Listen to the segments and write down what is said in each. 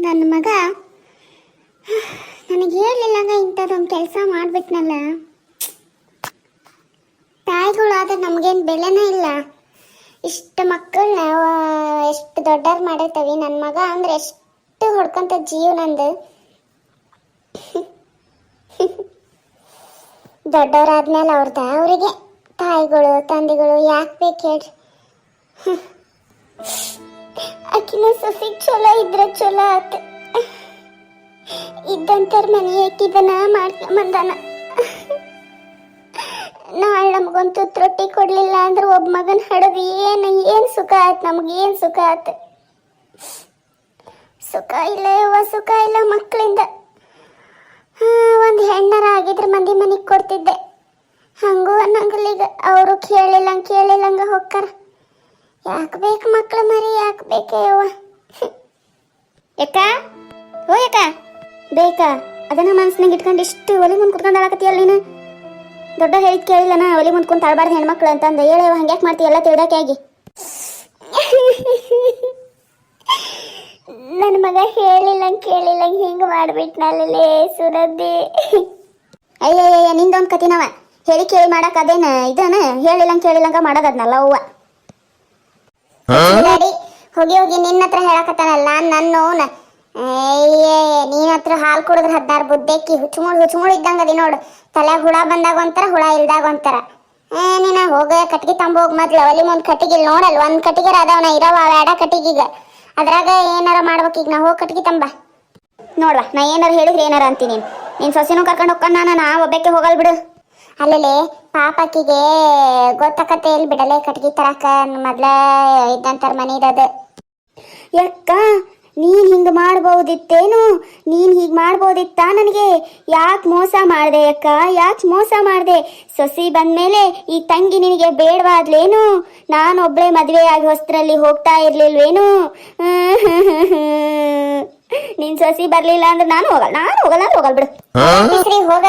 ನನ್ನ ಮಗ ನನಗೆ ಹೇಳಿಲ್ಲಂಗ ಇಂಥದ್ದೊಂದು ಕೆಲಸ ಮಾಡಿಬಿಟ್ನಲ್ಲ. ತಾಯಿಗಳಾದ್ರೆ ನಮಗೇನು ಬೆಲೆನೇ ಇಲ್ಲ. ಇಷ್ಟು ಮಕ್ಕಳನ್ನ ಎಷ್ಟು ದೊಡ್ಡವ್ರು ಮಾಡಿರ್ತೀವಿ. ನನ್ನ ಮಗ ಅಂದರೆ ಎಷ್ಟು ಹೊಡ್ಕೊಂತ ಜೀವ ನಂದು. ದೊಡ್ಡವರಾದ್ಮೇಲೆ ಅವರಿಗೆ ತಾಯಿಗಳು ತಂದೆಗಳು ಯಾಕೆ ಬೇಕು ಹೇಳ್ರಿ. ಆಕಿನ ಸೊಸಿಗೆ ಚಲೋ ಇದ್ರೆ ಚಲೋ ಆತ. ಇದ್ದಂತರ ಮನೆ ಯಾಕಿದನ ಮಾಡ್ಕೊಂಬಂದಾನ. ನಾಳೆ ನಮಗೊಂದು ರೊಟ್ಟಿ ಕೊಡ್ಲಿಲ್ಲ ಅಂದ್ರೆ ಒಬ್ಬ ಮಗನ ಹಡದು ಏನು ಸುಖ ಆಯ್ತು. ನಮಗೇನು ಸುಖ ಆಯ್ತು? ಸುಖ ಇಲ್ಲ ಯವ್ವ, ಸುಖ ಇಲ್ಲ ಮಕ್ಕಳಿಂದ. ಒಂದು ಹೆಣ್ಣರ ಆಗಿದ್ರೆ ಮಂದಿ ಮನೆಗೆ ಕೊಡ್ತಿದ್ದೆ. ಹಂಗೂ ಅನ್ನಂಗಲ್ಲೀಗ ಅವರು ಕೇಳಿಲ್ಲಂಗ ಹೋಗ್ತಾರ. ಯಾಕೆ ಬೇಕು ಮಕ್ಕಳು ಮರಿ, ಯಾಕೆ ಬೇಕೇ ಯವ್ವ? ಯಾಕ ಓ ಯಾಕ ಬೇಕಾ? ಅದನ್ನ ಮನ್ಸಿನಾಗ ಇಟ್ಕೊಂಡು ಇಷ್ಟು ಒಲಿ ಮುಂದೆ ಕುತ್ಕೊಂಡು ಆಡಕತ್ತೀಯಲ್ಲ ನೀನು. ದೊಡ್ಡ ಹೇಳಿದ್ ಕೇಳಿಲ್ಲನ ಒಲಿ ಮುಂದೆ ಕುಂತ ಆಡಬಾರ್ದು ಹೆಣ್ಮಕ್ಳು ಅಂತಂದು. ಹೇಳವ ಹಂಗ್ಯಾಕೆ ಮಾಡ್ತೀಯ ಎಲ್ಲ ತಿಳ್ದಾಕೆ ಆಗಿ. ನನ್ನ ಮಗ ಕೇಳಿಲ್ಲ ಹಿಂಗೆ ಮಾಡಿಬಿಟ್ನಲ್ಲೇ ಸುರದ್ದಿ. ಅಯ್ಯಯ್ಯ ನಿಂದೊಂದು ಕತಿನವ. ಹೇಳಿ ಕೇಳಿ ಮಾಡಕ್ ಅದೇನ ಇದನ ಕೇಳಿಲ್ಲಂಗ ಮಾಡೋದದ್ನಲ್ಲ ಅವ್ವ. ಹೋಗಿ ನಿನ್ನ ಹತ್ರ ಹೇಳಕತ್ತಾನಲ್ಲ ನನ್ನ ನೀನ್ ಹತ್ರ ಹಾಲು ಕುಡಿದ್ರೆ 16 ಬುದ್ದೆಕ್ಕಿ ಹುಚ್ಚುಮುಳು ಇದ್ದಂಗ ಅದಿ ನೋಡು. ತಲೆಗೆ ಹುಳ ಬಂದಾಗ ಒಂಥರ, ಹುಳ ಇಲ್ದಾಗ ಒಂಥರ. ನೀನ ಹೋಗ ಕಟ್ಟಿಗೆ ತಂಬೋಗ್ ಮೊದ್ಲು. ಒಲಿ ಮುಂದ್ ಕಟ್ಟಿಗೆ ನೋಡಲ್, ಒಂದ್ ಕಟ್ಟಿಗೆರ ಅದಾವನ ಇರವ ಬೇಡ ಕಟ್ಟಿಗೀಗ. ಅದ್ರಾಗ ಏನಾರ ಮಾಡ್ಬೇಕು. ಈಗ ನಾ ಹೋಗಿ ಕಟ್ಟಿಗೆ ತಂಬ ನೋಡ್ವಾ. ನಾ ಏನಾರ ಹೇಳಿದ್ರೆ ಏನಾರ ಅಂತೀನಿ. ನೀನ್ ಸೊಸೆನೂ ಕರ್ಕೊಂಡು ಹೋಗ್ಕೊಂಡು ನಾ ಒಬ್ಬಕ್ಕೆ ಹೋಗಲ್ ಬಿಡು. ಅಲ್ಲೇ ಪಾಪಕ್ಕಿಗೆ ಗೊತ್ತಾಕತ್ತೆ ಎಲ್ಲಿ ಬಿಡಲೆ ಕಟ್ಟಿಗೆ ತರಕ. ಮೊದ್ಲ ಇದ್ದಂತಾರ ಮನೆ ಇದದು. ಯಾಕ ನೀನ್ ಹಿಂಗ ಮಾಡ್ಬೋದಿತ್ತೇನು? ನೀನ್ ಹೀಗ್ ಮಾಡ್ಬೋದಿತ್ತ ನನಗೆ? ಯಾಕೆ ಮೋಸ ಮಾಡ್ದೆ ಅಕ್ಕ? ಯಾಕೆ ಮೋಸ ಮಾಡ್ದೆ? ಸೊಸಿ ಬಂದ್ಮೇಲೆ ಈ ತಂಗಿ ನಿನಗೆ ಬೇಡವಾದ್ಲೇನು? ನಾನೊಬ್ಳೆ ಮದುವೆ ಆಗಿ ಹೊಸ್ತ್ರಲ್ಲಿ ಹೋಗ್ತಾ ಇರ್ಲಿಲ್ವೇನು? ನಿನ್ ಸೊಸಿ ಬರ್ಲಿಲ್ಲ ಅಂದ್ರೆ ನಾನು ಹೋಗಲ್ಲ ಬಿಡು. ಹೋಗ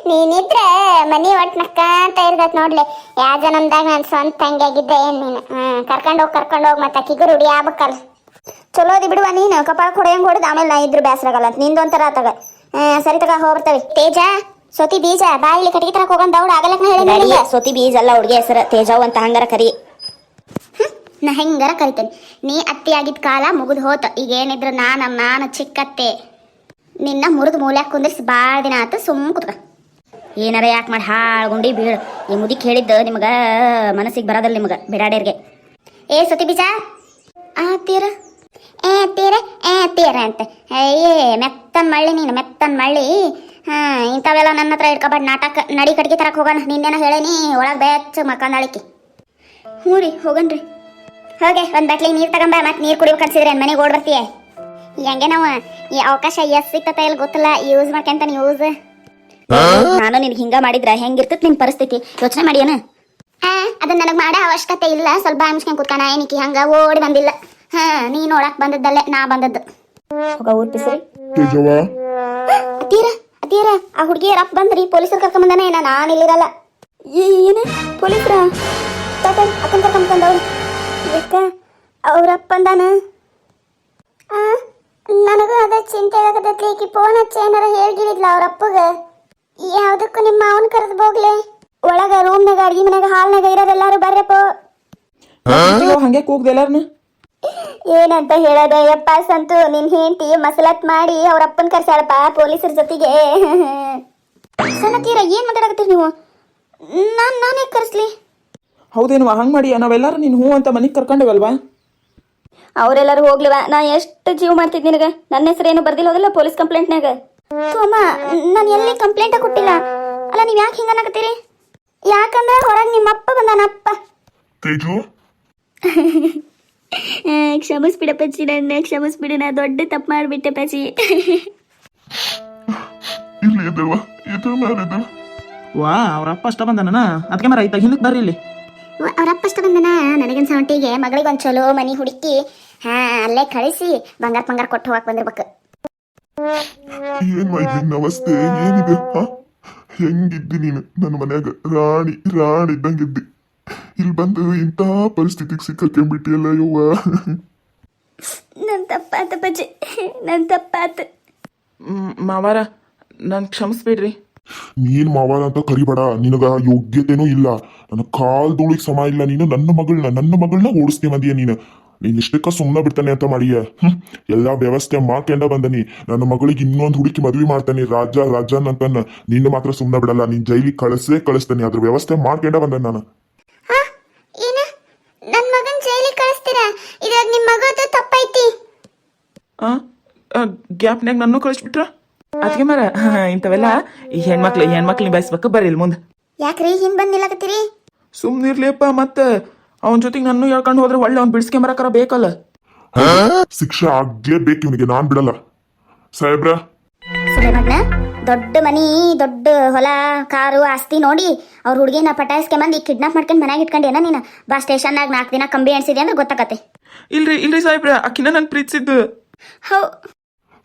ನೀನಿದ್ರೆ ಮನಿ ಒಟ್ಟು ನಕ್ಕಂತ ಇರ್ತೈತ್ ನೋಡ್ಲಿ. ಯಾವ ಜನ್ಮದಾಗ ನಾನು ಸ್ವಂತ ತಂಗಿ ಆಗಿದ್ದೆ ಏನ್ ನೀನು? ಕರ್ಕೊಂಡೋಗಿ ಮತ್ತೆ ಅಕ್ಕಿಗೂ ರೂಢಿ ಆಗ್ಬೇಕಲ್ಲ. ಚಲೋದಿ ಬಿಡುವ ನೀನು. ಕಪಾಳ ಹೊಡೆಯಂಗ್ ಹೊಡೆದು ಆಮೇಲೆ ನಾ ಇದ್ರು ಬೇಸರಾಗಲ್ಲ ಅಂತ ನಿಂದೊಂಥರ ಆತಾಗ. ಸರಿ ತಗ ಹೋಗ್ಬರ್ತವಿ. ತೇಜ ಸೊತಿ ಬೀಜ ಬಾ ಇಲ್ಲಿ ಕಟ್ಟಿಗೆ ತರಕ್ ಹೋಗಂತ ದೌಡ್ ಆಗಲಕ್ಕ ಹೇಳಿ. ಸೊತಿ ಬೀಜ ಅಲ್ಲ ಹುಡುಗಿ ಹೆಸರು ತೇಜವ್ ಅಂತ. ಹಂಗಾರ ಕರಿ. ನಾ ಹೆಂಗಾರ ಕರಿತೇನೆ. ನೀ ಅತ್ತಿ ಆಗಿದ್ದ ಕಾಲ ಮುಗಿದು ಹೋತ. ಈಗ ಏನಿದ್ರು ನಾನು ಚಿಕ್ಕತ್ತೆ. ನಿನ್ನ ಮುರಿದು ಮೂಲ್ಯಾಕ ಕುಂದ್ರಿಸಿ ಭಾಳ ದಿನ ಆತು. ಸುಮ್ಮ ಕುತ್ಕ. ಏನಾರ ಯಾಕೆ ಮಾಡಿ ಹಾಳ್ಗುಂಡಿ ಬೀಳು. ಈ ಮುದಿಕ್ ಹೇಳಿದ್ದು ನಿಮ್ಗೆ ಮನಸ್ಸಿಗೆ ಬರೋದಲ್ಲ ನಿಮ್ಗೆ ಬಿಡಾಡೇರ್ಗೆ. ಸತಿ ಬೀಜ ತೀರ ತೀರ ಅಂತ. ಮೆತ್ತನ್ ಮಳ್ಳಿ ನೀನು, ಮೆತ್ತನ್ ಮಳ್ಳಿ. ಇಂಥವೆಲ್ಲ ನನ್ನ ಹತ್ರ ಇಟ್ಕೊಬಾರ್ದು ನಾಟಕ. ನಡಿ ಕಟ್ಗೆ ತರಕ್ಕೆ ಹೋಗೋಣ. ನಿನ್ನೇನ ಹೇಳೇನಿ ಒಳಗೆ ಬೆಚ್ಚ ಮಕ್ಕಂದಾಳಿಕೆ. ಹ್ಞೂ ರೀ ಹೋಗನ್ರಿ. ಹೋಗೆ ಒಂದು ಬಟ್ಲಿ ನೀರು ತಗೊಂಬ. ಮತ್ತೆ ನೀರು ಕುಡಿಬೇಕು ಅನ್ಸಿದ್ರೆ ಮನೆಗೆ ಓಡ್ ಬರ್ತೀಯ. ಹೆಂಗೆ ನಾವು ಈ ಅವಕಾಶ ಎಷ್ಟು ಸಿಗ್ತತ ಇಲ್ಲ ಗೊತ್ತಿಲ್ಲ. ಯೂಸ್ ಮಾಡ್ಕೊಂತಾನೆ ಯೂಸ್. ನಾನು ನಿನ್ಗೆ ಹಿಂಗ ಮಾಡಿದ್ರ ಹೆಂಗಿರ್ತತ್ ನಿನ್ ಪರಿಸ್ಥಿತಿ ಯೋಚನೆ ಮಾಡಿಯನ? ಅದನ್ನ ನನಗೆ ಮಾಡೋ ಅವಶ್ಯಕತೆ ಇಲ್ಲ. ಸ್ವಲ್ಪ ಅಂಶ್ಕೊಂಡ್ ಕುತ್ಕೋಣ. ಏನಕ್ಕೆ ಹಂಗ ಓಡಿ ಬಂದಿಲ್ಲ. ನೀ ನೋಡಕ್ ಬಂದದ್ದಲ್ಲೇ ನಾ ಬಂದದ್ದು. ಅತೀರ ಆ ಹುಡುಗಿ ರಪ್ಪ ಬಂದ್ರಿ ಪೊಲೀಸರು ಕರ್ಕೊಂಬಂದಾನ. ಏನ ನಾನು ಇಲ್ಲಿರಲ್ಲ. ಏನ ಪೊಲೀಸರ ಅಕ್ಕನ ಕರ್ಕೊಂಬಂದವ್ರು ಯಾಕ ಅವ್ರಪ್ಪ ಬಂದಾನ? ನನಗೂ ಅದೇ ಚಿಂತೆ ಆಗತೈತಿ. ಈಕಿ ಫೋನ್ ಹಚ್ಚಿ ಏನಾರ ಹೇಳ್ಗಿಳಿದ್ಲ ಅವ್ರಪ್ಪಗ. ಯಾವ್ದಕ್ಕೂ ನಿಮ್ಮ ಮಾವನ್ ಕರೆದು ಹೋಗ್ಲಿ. ಒಳಗ ರೂಮ್ನಾಗ ಅಡ್ಗಿ ಮನ್ಯಾಗ ಹಾಲ್ನಾಗ ಇರೋರೆಲ್ಲಾರು ಬರ್ರಪ್ಪ. ಹಂಗೆ ಕೂಗ್ದೆ ಎಲ್ಲಾರನ್ನ. ಏನಂತ ಹೇಳೋದ ಯಪ್ಪ ಸಂತು. ನಿನ್ ಹೆಂಡತಿ ಮಸಲತ್ ಮಾಡಿ ಅವ್ರಪ್ಪನ್ ಕರ್ಸಾಳಪ್ಪ ಪೊಲೀಸರ ಜೊತೆಗೆ. ಸನತೀರ ಏನ್ ಮಾತಾಡಕತ್ತೀರಿ ನೀವು? ನಾನೇ ಕರ್ಸ್ಲಿ? ಹೌದೇನು ಹಂಗ್ ಮಾಡಿ ನಾವೆಲ್ಲಾರು ನೀನ್ ಹೂ ಅಂತ ಮನಿಗ್ ಕರ್ಕೊಂಡೇವಲ್ವಾ? ಅವರೆಲ್ಲರೂ ಹೋಗ್ಲಿವ. ನಾ ಎಷ್ಟು ಜೀವ ಮಾಡ್ತಿದ್ ನಿನಗ. ನನ್ನ ಹೆಸರೇನು ಬರ್ದಿಲ್ಲ ಹೋದಿಲ್ಲ ಪೊಲೀಸ್ ಕಂಪ್ಲೇಂಟ್ನಾಗ. ಅಮ್ಮ ನಾನು ಎಲ್ಲಿ ಕಂಪ್ಲೇಂಟ ಕೊಟ್ಟಿಲ್ಲ. ಅಲ್ಲ ನೀವ್ ಯಾಕೆ ಹಿಂಗ ಅನ್ನಕತ್ತೀರಿ? ಯಾಕಂದ್ರೆ ಹೊರಗೆ ನಿಮ್ಮ ಅಪ್ಪ ಬಂದಾನ. ಅಪ್ಪ ತೇಜು ಕ್ಷಮಿಸ್ಬಿಡಪ್ಪಚ್ಚಿ, ನನ್ನ ಕ್ಷಮಿಸ್ಬಿಡು. ನಾ ದೊಡ್ಡ ತಪ್ಪು ಮಾಡ್ಬಿಟ್ಟೆ ಪಚ್ಚಿ. ಇಲ್ಲಿ ಇದ್ದಲ್ವಾ ಇದ್ರ ಮೇಲೆ ವಾ ಅವ್ರಪ್ಪ ಅಷ್ಟ ಬಂದಾನ. ಅದಕ್ಕೆ ಮರ ಆಯ್ತಾ ಹಿಂದಕ್ಕೆ ಬರ್ರಿ ಇಲ್ಲಿ. ಅವ್ರಪ್ಪ ಅಷ್ಟ ಬಂದನ. ನನಗನ್ ಸೌಂಟಿಗೆ ಮಗಳಿಗೆ ಒಂದು ಚಲೋ ಮನಿ ಹುಡುಕಿ ಅಲ್ಲೇ ಕಳಿಸಿ ಬಂಗಾರ ಕೊಟ್ಟು ಹೋಗಕ್ ಬಂದಿರ್ಬೇಕು. ಏನ್ ಮಾಡಿದ್ನಿ ನಮಸ್ತೆ. ಏನಿದೆ ಹೆಂಗಿದ್ದಿ ನೀನು? ನನ್ನ ಮನ್ಯಾಗ ರಾಣಿ ಇದ್ದಂಗಿದ್ದಿ. ಇಲ್ಲಿ ಬಂದು ಇಂಥ ಪರಿಸ್ಥಿತಿಗೆ ಸಿಕ್ಕಂಬಿಟ್ಟಿಯಲ್ಲ ಯವ್ವ. ನನ್ನ ತಪ್ಪಾತ ಬಜ್ಜಿ, ನನ್ನ ತಪ್ಪಾತ. ಮಾವಾರ ನಾನು ಕ್ಷಮಿಸ್ಬೇಡ್ರಿ. ನೀನ್ ಮಾವ ಅಂತ ಕರಿಬೇಡ, ನಿನಗ ಯೋಗ್ಯತೆನೂ ಇಲ್ಲ. ನನ್ನ ಕಾಲ್ ಧೂಳಿಗೆ ಸಮ ಇಲ್ಲ. ನೀನು ನನ್ನ ಮಗಳನ್ನ ಓಡಿಸ್ತಿ ಮಂದಿಯ ನೀನ್ ಇಷ್ಟಕ್ಕ ಸುಮ್ಮನೆ ಬಿಡ್ತಾನೆ ಅಂತ ಮಾಡಿಯ. ಎಲ್ಲಾ ವ್ಯವಸ್ಥೆ ಮಾಡ್ಕೊಂಡ ಬಂದನಿ. ನನ್ನ ಮಗಳಿಗೆ ಇನ್ನೊಂದು ಹುಡುಕಿ ಮದ್ವಿ ಮಾಡ್ತಾನೆ, ರಾಜನ್ ಅಂತನ್ನ. ನಿನ್ನ ಮಾತ್ರ ಸುಮ್ಮನೆ ಬಿಡಲ್ಲ, ನೀನ್ ಜೈಲಿಗೆ ಕಳಿಸ್ತಾನೆ. ಅದ್ರ ವ್ಯವಸ್ಥೆ ಮಾಡ್ಕೊಂಡ ಬಂದ ನಾನು. ಹಾ ಏನ ನನ್ನ ಮಗನ್ ಜೈಲಿಗೆ ಕಳಿಸ್ತೀರಾ? ಇದ್ರಾಗ ನಿಮ್ಮ ಮಗದು ತಪ್ಪೈತಿ. ಗ್ಯಾಪ್ನಾಗ ನನ್ನೂ ಕಳಿಸ್ಬಿಟ್ರ? ಅದಕ್ಕೆ ಮರ ಇಂಥವೆಲ್ಲ ಈ ಹೆಣ್ಮಕ್ಳು ನಿಭಾಯಿಸ್ಬೇಕು. ಬರ್ರಿ ಇಲ್ಲಿ ಮುಂದೆ. ಯಾಕ್ರಿ ಹಿಂದ್ ಬಂದ್ ನಿಲ್ಲಕತ್ತೀರಿ? ಸುಮ್ಮನಿರ್ಲಿಯಪ್ಪ, ಮತ್ತೆ ಅವನ ಜೊತೆಗೆ ನನ್ನ ಹೇಳ್ಕೊಂಡು ಹೋದ್ರೆ ಒಳ್ಳೆ ಅವ್ನು ಬಿಡಿಸ್ಕೊಂಬರಕರ ಬೇಕಲ್ಲ. ಶಿಕ್ಷೆ ಆಗ್ಲೇಬೇಕು ಇವನಿಗೆ, ನಾನ್ ಬಿಡಲ್ಲ. ಸಾಹೇಬ್ರ, ಸುಲೇಮಣ್ಣ, ದೊಡ್ಡ ಮನಿ, ದೊಡ್ಡ ಹೊಲ, ಕಾರು, ಆಸ್ತಿ ನೋಡಿ ಅವ್ರ ಹುಡುಗಿನ ಪಟಾಯಿಸ್ಕೊಂಬಂದು ಈಗ ಕಿಡ್ನಾಪ್ ಮಾಡ್ಕೊಂಡು ಮನ್ಯಾಗ ಇಟ್ಕೊಂಡೇನ ನೀನು? ಬಾ ಸ್ಟೇಷನ್ನಾಗ 4 ದಿನ ಕಂಬಿ ಎಣ್ಸಿದೆ ಅಂದ್ರೆ ಗೊತ್ತಾಗತ್ತೆ. ಇಲ್ರಿ ಸಾಹೇಬ್ರ, ಅಕ್ಕಿನ ನನ್ ಪ್ರೀತಿಸಿದ್ದು. ಹೌ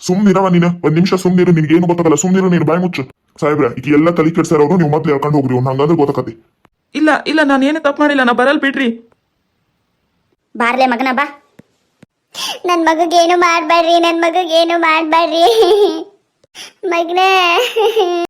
ಸುಮ್ನಿರವ ನೀನು. ಒಂದ್ ನಿಮಿಷ ಸುಮ್ನಿರು, ನಿನ್ಗೇನು ಗೊತ್ತಾಗಲ್ಲ. ಸುಮ್ನಿರು, ನೀನು ಬಾಯ್ ಮುಚ್ಚು. ಸಾಹೇಬ್ರ, ಈಗ ಎಲ್ಲ ತಲೆ ಕೆಡ್ಸಾರವ್ರು, ನೀವು ಮೊದ್ಲು ಹೇಳ್ಕೊಂಡು ಹೋಗ್ರಿ. ಅವ್ನು ಹಂಗಂದ್ರೆ ಗೊತ್ತಾಕತಿ. ಇಲ್ಲ ನಾನೇನು ತಪ್ಪು ಮಾಡಿಲ್ಲ, ನಾ ಬರಲ್ ಬಿಡ್ರಿ. ಬಾರ್ಲೆ ಮಗನ ಬಾ. ನನ್ ಮಗಗೇನು ಮಾಡ್ಬೇಡ್ರಿ, ನನ್ ಮಗಗೇನು ಮಾಡ್ಬೇಡ್ರಿ ಮಗನೇ.